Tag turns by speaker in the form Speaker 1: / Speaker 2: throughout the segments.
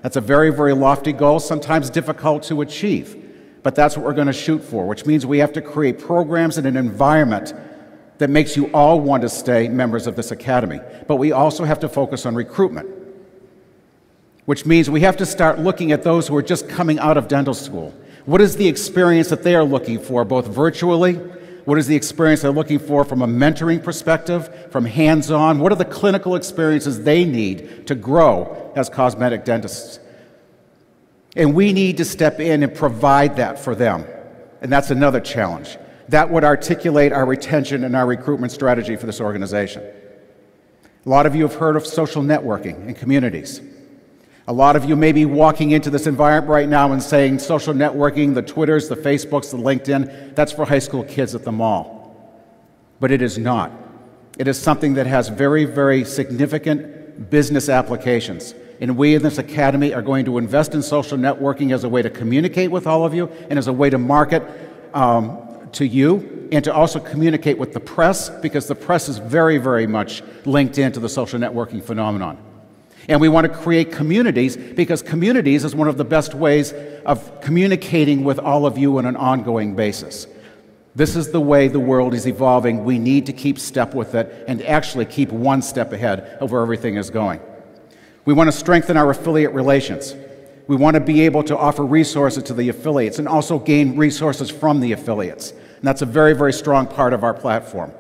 Speaker 1: That's a very, very lofty goal, sometimes difficult to achieve, but that's what we're going to shoot for, which means we have to create programs and an environment that makes you all want to stay members of this academy. But we also have to focus on recruitment, which means we have to start looking at those who are just coming out of dental school. What is the experience that they are looking for, both virtually? What is the experience they're looking for from a mentoring perspective, from hands-on? What are the clinical experiences they need to grow as cosmetic dentists? And we need to step in and provide that for them. And that's another challenge. That would articulate our retention and our recruitment strategy for this organization. A lot of you have heard of social networking in communities. A lot of you may be walking into this environment right now and saying social networking, the Twitters, the Facebooks, the LinkedIn, that's for high school kids at the mall. But it is not. It is something that has very, very significant business applications. And we in this academy are going to invest in social networking as a way to communicate with all of you and as a way to market to you and to also communicate with the press, because the press is very, very much linked into the social networking phenomenon. And we want to create communities, because communities is one of the best ways of communicating with all of you on an ongoing basis. This is the way the world is evolving. We need to keep step with it and actually keep one step ahead of where everything is going. We want to strengthen our affiliate relations. We want to be able to offer resources to the affiliates and also gain resources from the affiliates. And that's a very, very strong part of our platform.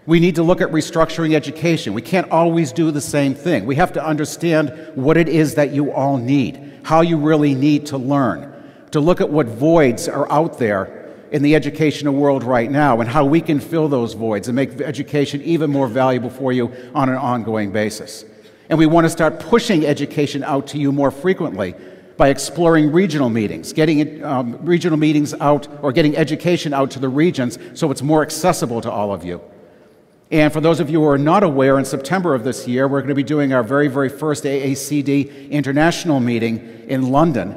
Speaker 1: We need to look at restructuring education. We can't always do the same thing. We have to understand what it is that you all need, how you really need to learn, to look at what voids are out there in the educational world right now and how we can fill those voids and make education even more valuable for you on an ongoing basis. And we want to start pushing education out to you more frequently by exploring regional meetings, getting regional meetings out or getting education out to the regions so it's more accessible to all of you. And for those of you who are not aware, in September of this year, we're going to be doing our very, very first AACD international meeting in London,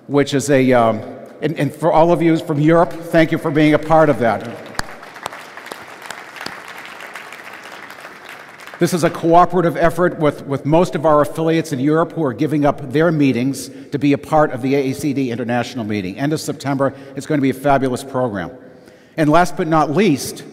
Speaker 1: which is and for all of you from Europe, thank you for being a part of that. This is a cooperative effort with most of our affiliates in Europe who are giving up their meetings to be a part of the AACD international meeting. End of September, it's going to be a fabulous program. And last but not least,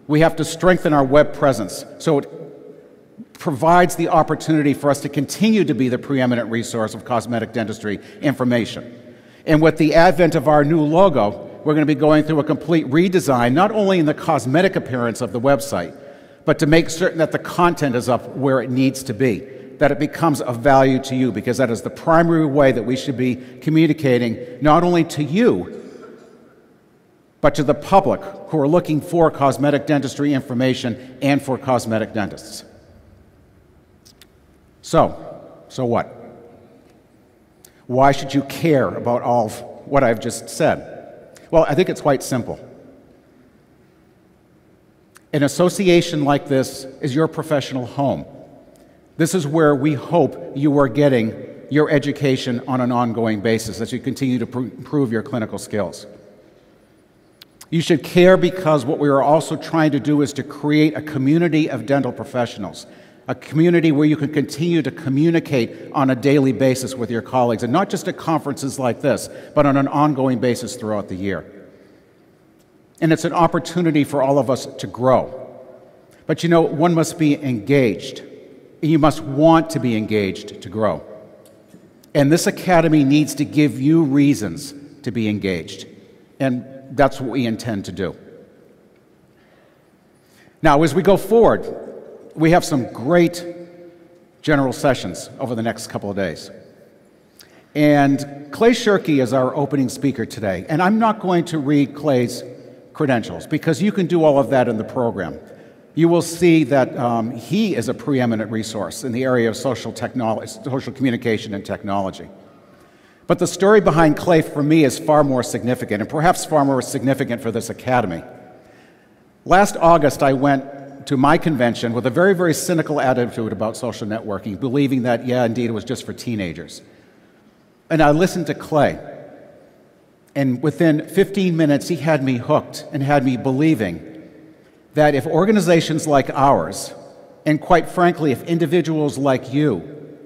Speaker 1: we have to strengthen our web presence so it provides the opportunity for us to continue to be the preeminent resource of cosmetic dentistry information. And with the advent of our new logo, we're going to be going through a complete redesign, not only in the cosmetic appearance of the website, but to make certain that the content is up where it needs to be, that it becomes of value to you, because that is the primary way that we should be communicating not only to you, but to the public who are looking for cosmetic dentistry information and for cosmetic dentists. So what? Why should you care about all of what I've just said? Well, I think it's quite simple. An association like this is your professional home. This is where we hope you are getting your education on an ongoing basis as you continue to improve your clinical skills. You should care because what we are also trying to do is to create a community of dental professionals, a community where you can continue to communicate on a daily basis with your colleagues, and not just at conferences like this, but on an ongoing basis throughout the year. And it's an opportunity for all of us to grow. But you know, one must be engaged. You must want to be engaged to grow. And this academy needs to give you reasons to be engaged. And that's what we intend to do. Now, as we go forward, we have some great general sessions over the next couple of days. And Clay Shirky is our opening speaker today. And I'm not going to read Clay's credentials, because you can do all of that in the program. You will see that he is a preeminent resource in the area of social communication and technology. But the story behind Clay for me is far more significant, and perhaps far more significant for this academy. Last August, I went to my convention with a very, very cynical attitude about social networking, believing that, yeah, indeed, it was just for teenagers. And I listened to Clay, and within 15 minutes, he had me hooked and had me believing that if organizations like ours, and quite frankly, if individuals like you,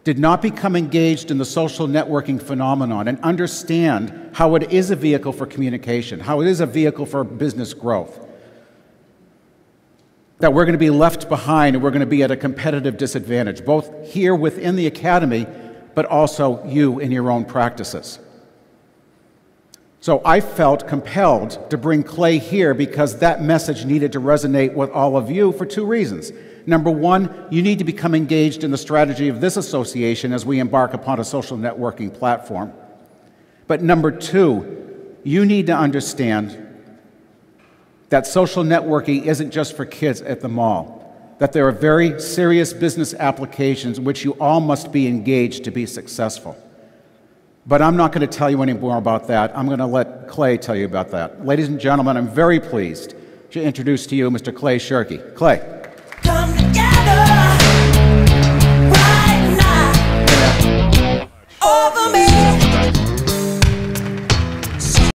Speaker 1: did not become engaged in the social networking phenomenon and understand how it is a vehicle for communication, how it is a vehicle for business growth, that we're going to be left behind and we're going to be at a competitive disadvantage, both here within the academy, but also you in your own practices. So I felt compelled to bring Clay here because that message needed to resonate with all of you for two reasons. Number one, you need to become engaged in the strategy of this association as we embark upon a social networking platform. But number two, you need to understand that social networking isn't just for kids at the mall, that there are very serious business applications in which you all must be engaged to be successful. But I'm not going to tell you any more about that. I'm going to let Clay tell you about that. Ladies and gentlemen, I'm very pleased to introduce to you Mr. Clay Shirky. Clay.